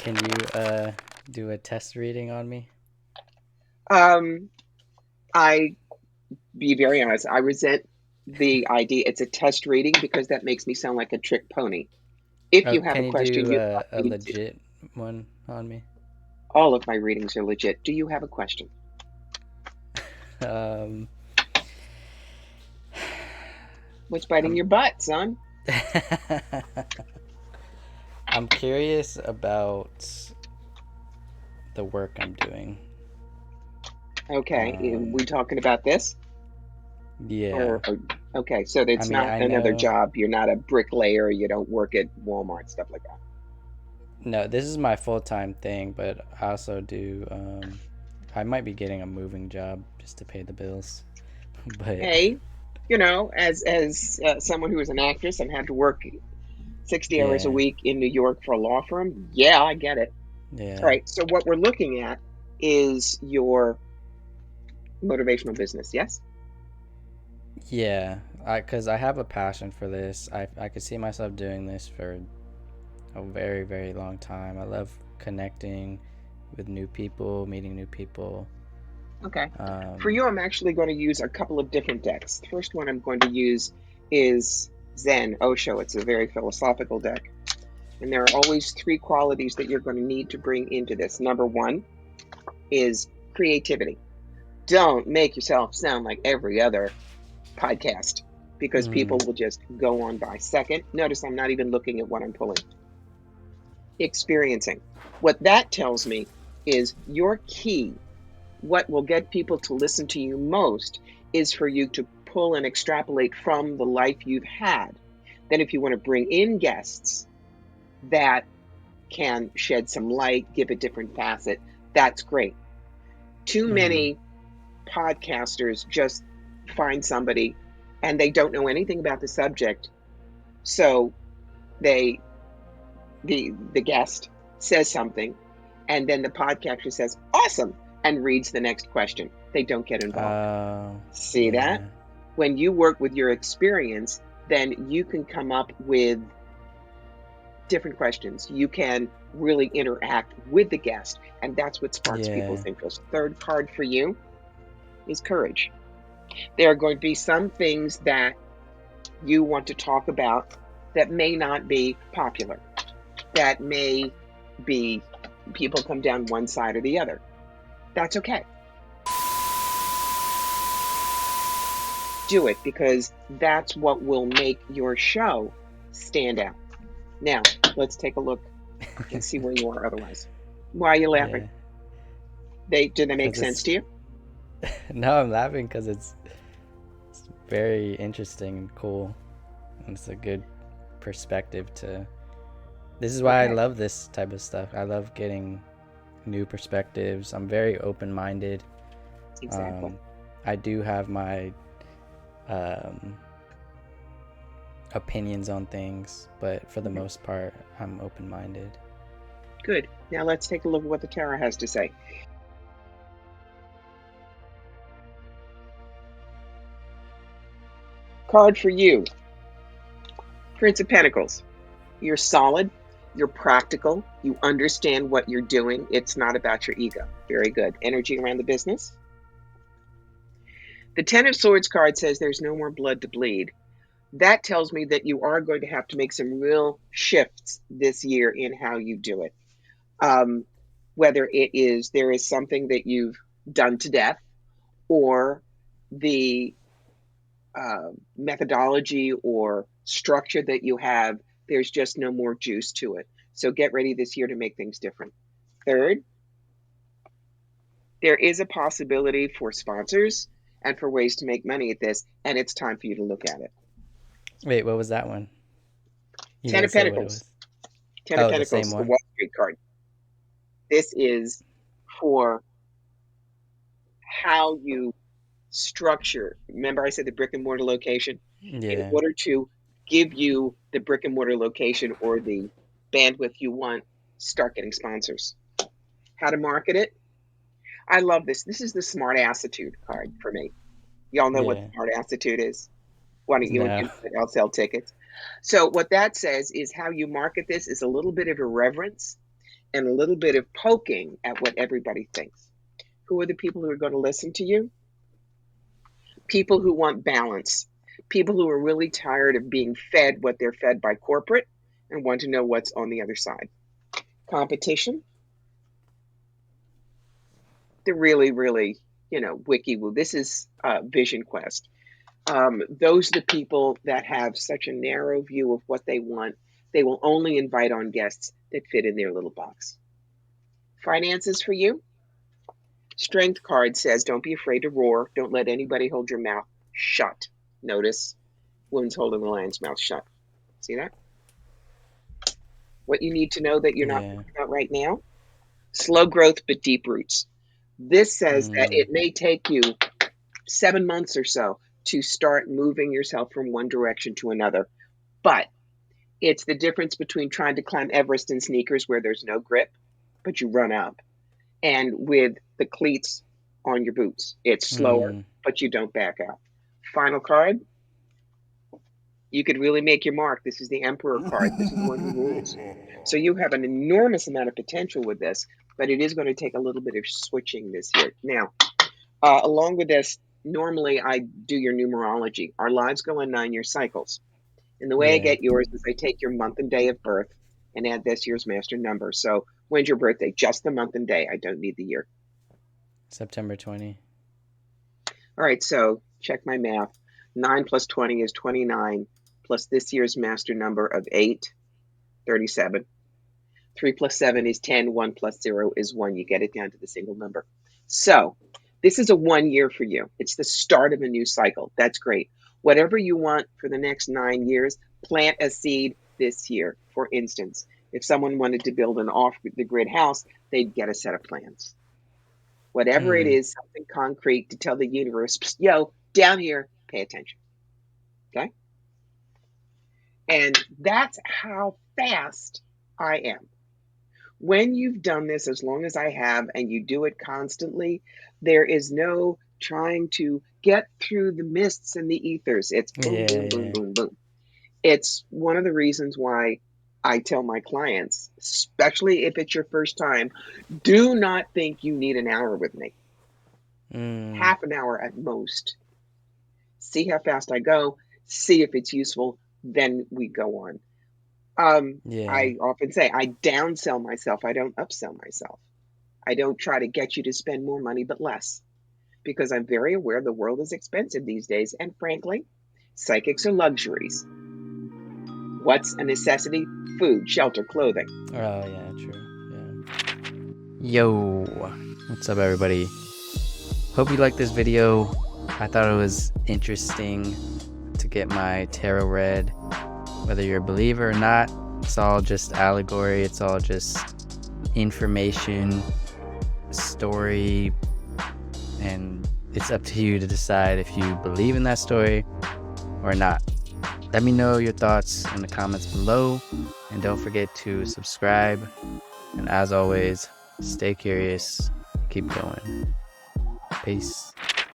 Can you do a test reading on me? Um, I be very honest. I resent the idea. It's a test reading because that makes me sound like a trick pony. If Oh, you have can a you question, do you want a me to. legit one on me? All of my readings are legit. Do you have a question? Um, What's biting I'm your butt, son? I'm curious about the work I'm doing. Okay, we Um, talking about this, yeah. or okay? So I it's mean, not I another know. job. You're not a bricklayer. You don't work at Walmart, stuff like that. No, this is my full-time thing, but I also do. I might be getting a moving job just to pay the bills. But Hey, as someone who is an actress and had to work 60 hours a yeah, week in New York for a law firm, yeah, I get it. All yeah, right. So what we're looking at is your motivational business. Yes. yeah. Cause I have a passion for this. I could see myself doing this for a very, very long time. I love connecting with new people, meeting new people. Okay. For Um, you, I'm actually going to use a couple of different decks. The first one I'm going to use is Zen Osho. It's a very philosophical deck. And there are always three qualities that you're going to need to bring into this. Number one is creativity. Don't make yourself sound like every other podcast because people mm, will just go on by. Second, notice I'm not even looking at what I'm pulling. Experiencing. What that tells me is your key, what will get people to listen to you most, is for you to pull and extrapolate from the life you've had. Then, if you want to bring in guests that can shed some light, give a different facet, that's great. Too mm, many podcasters just find somebody and they don't know anything about the subject. So they the guest says something and then the podcaster says awesome and reads the next question. They don't get involved. uh, See that? yeah, When you work with your experience, then you can come up with different questions. You can really interact with the guest, and that's what sparks yeah, people's interest. Third card for you is courage. There are going to be some things that you want to talk about that may not be popular, that may be people come down one side or the other. That's okay. Do it because that's what will make your show stand out. Now, let's take a look and see where you are otherwise. Why are you laughing? yeah. Do they make Cause sense it's to you? no, I'm laughing because it's very interesting and cool. And it's a good perspective to. This is why I Okay, love this type of stuff. I love getting new perspectives. I'm very open minded. exactly. Um, I do have my um, opinions on things, but for the Okay, most part, I'm open minded. good. Now let's take a look at what the tarot has to say. Card for you, Prince of Pentacles. You're solid, you're practical, you understand what you're doing. It's not about your ego. Very good. Energy around the business. The Ten of Swords card says there's no more blood to bleed. That tells me that you are going to have to make some real shifts this year in how you do it. Um, whether it is there is something that you've done to death or the methodology or structure that you have, there's just no more juice to it. So get ready this year to make things different. Third, there is a possibility for sponsors and for ways to make money at this, and it's time for you to look at it. Wait, what was that one? You Ten didn't of say what it Pentacles. was. Ten of Oh, the same Pentacles, the one? Wall Street card. This is for how you structure. Remember, I said the brick and mortar location? In Yeah. order to give you the brick and mortar location or the bandwidth you want, start getting sponsors. How to market it? I love this. This is the smart attitude card for me. Y'all know what Yeah. smart attitude is? Why don't you and No. I'll sell tickets? So what that says is how you market this is a little bit of irreverence. and a little bit of poking at what everybody thinks. Who are the people who are going to listen to you? People who want balance, people who are really tired of being fed what they're fed by corporate and want to know what's on the other side. Competition, the really, really, wiki woo. This is Vision Quest. Those are the people that have such a narrow view of what they want. They will only invite on guests that fit in their little box. Finances for you. Strength card says, don't be afraid to roar. Don't let anybody hold your mouth shut. Notice woman's holding the lion's mouth shut. See that? What you need to know that you're not Yeah. thinking about right now. Slow growth, but deep roots. This says that Mm. it may take you 7 months or so to start moving yourself from one direction to another. But it's the difference between trying to climb Everest in sneakers where there's no grip, but you run up, and with the cleats on your boots. It's slower, Mm. but you don't back out. Final card, you could really make your mark. This is the Emperor card. This is the one who rules. So you have an enormous amount of potential with this, but it is going to take a little bit of switching this year. Now, along with this, normally I do your numerology. Our lives go in 9-year cycles. And the way I Yeah. get yours is I take your month and day of birth and add this year's master number. So when's your birthday? Just the month and day. I don't need the year. September 20. All right, so check my math. 9 plus 20 is 29, plus this year's master number of 8, 37. 3 plus 7 is 10. 1 plus 0 is 1. You get it down to the single number. So this is a 1 year for you. It's the start of a new cycle. That's great. Whatever you want for the next 9 years, plant a seed this year. For instance, if someone wanted to build an off the grid house, they'd get a set of plans. Whatever it Mm. is, something concrete to tell the universe, yo, down here, pay attention. Okay? And that's how fast I am. When you've done this as long as I have and you do it constantly, there is no trying to get through the mists and the ethers. It's boom, Yeah, boom, boom, yeah. boom, boom. It's one of the reasons why I tell my clients, especially if it's your first time, do not think you need an hour with me. Mm. Half an hour at most. See how fast I go, see if it's useful, then we go on. Yeah. I often say I downsell myself, I don't upsell myself. I don't try to get you to spend more money, but less, because I'm very aware the world is expensive these days. And frankly, psychics are luxuries. What's a necessity? Food, shelter, clothing. Oh, yeah, true. Yeah. Yo. What's up, everybody? Hope you liked this video. I thought it was interesting to get my tarot read. Whether you're a believer or not, it's all just allegory. It's all just information, story, and it's up to you to decide if you believe in that story or not. Let me know your thoughts in the comments below, and don't forget to subscribe. And as always, stay curious, keep going. Peace.